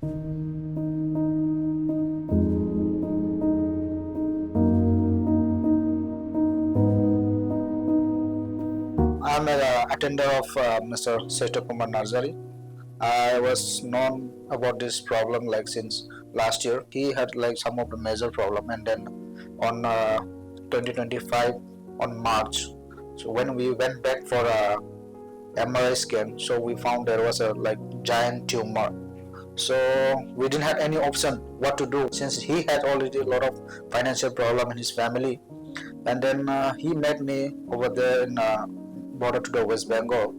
I'm an attender of Mr. Kumar Nursery. I was known about this problem like since last year. He had like some of the major problem, and then on 2025 on March, so when we went back for a MRI scan, so we found there was a like giant tumor. So we didn't have any option what to do since he had already a lot of financial problem in his family, and then he met me over there in border to the West Bengal.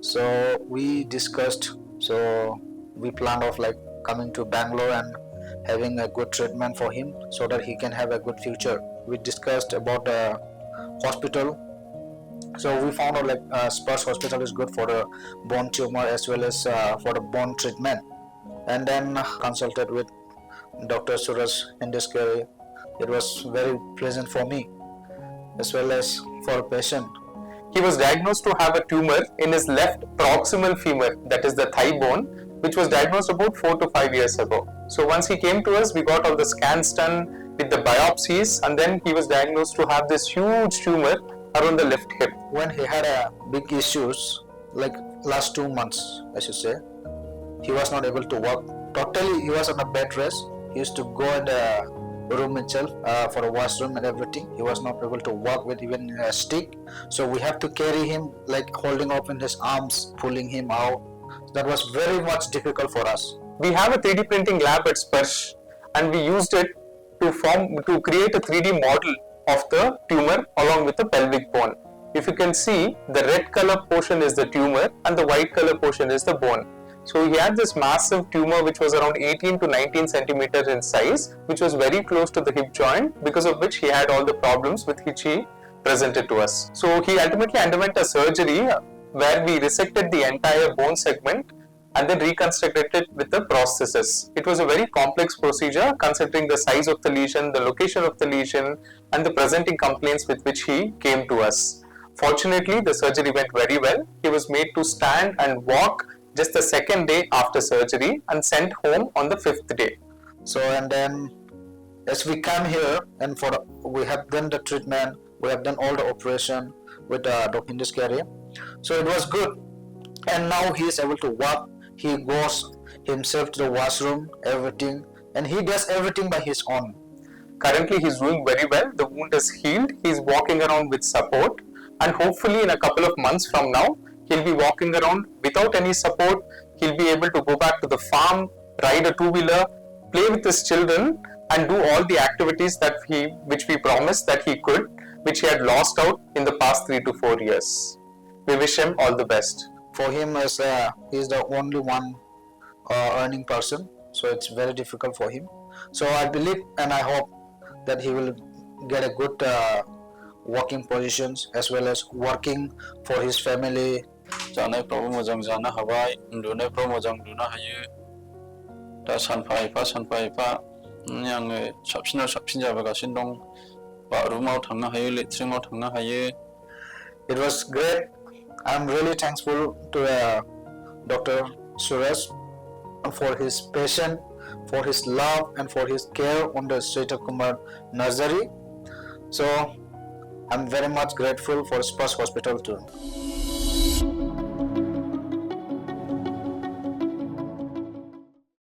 So we discussed, so we planned of like coming to Bangalore and having a good treatment for him so that he can have a good future. We discussed about the hospital. So we found out like SPARSH Hospital is good for the bone tumor as well as for the bone treatment. And then consulted with Dr. Suraj Hindiskere. It was very pleasant for me as well as for a patient. He was diagnosed to have a tumor in his left proximal femur, that is the thigh bone, which was diagnosed about 4 to 5 years ago. So once he came to us, we got all the scans done with the biopsies, and then he was diagnosed to have this huge tumor around the left hip. When he had big issues, like last 2 months, I should say, he was not able to walk. Totally, he was on a bed rest. He used to go in the room itself for a washroom and everything. He was not able to walk with even a stick. So we have to carry him like holding up in his arms, pulling him out. That was very much difficult for us. We have a 3D printing lab at SPARSH, and we used it to create a 3D model of the tumor along with the pelvic bone. If you can see, the red color portion is the tumor and the white color portion is the bone. So he had this massive tumor which was around 18 to 19 centimeters in size, which was very close to the hip joint, because of which he had all the problems with which he presented to us. So he ultimately underwent a surgery where we resected the entire bone segment and then reconstructed it with the prosthesis. It was a very complex procedure considering the size of the lesion, the location of the lesion, and the presenting complaints with which he came to us. Fortunately, the surgery went very well. He was made to stand and walk just the second day after surgery and sent home on the 5th day. So and then as we come here and we have done the treatment, we have done all the operation with Dr. Hindiskere. So it was good, and now he is able to walk. He goes himself to the washroom, everything, and he does everything by his own. Currently he is doing very well. The wound is healed. He is walking around with support, and hopefully in a couple of months from now, he'll be walking around without any support. He'll be able to go back to the farm, ride a two-wheeler, play with his children, and do all the activities which we promised that he could, which he had lost out in the past 3 to 4 years. We wish him all the best. For him, as he is the only one earning person, so it's very difficult for him. So I believe and I hope that he will get a good working positions as well as working for his family. जानायफ्रावबो मोजां जानो हाबाय, उन्दुनायफ्राव मोजां उन्दुनो हायो. दा सानफा एफा आङो साबसिनाव साबसिन जाबोगासिनो दं. बाथरुमाव थांनो हायो, लेट्रिनाव थांनो हायो. It was great. I'm really thankful to Dr. Suraj for his passion, for his love, and for his care on the Suraj Kumar Nursery. So I'm very much grateful for SPARSH Hospital too.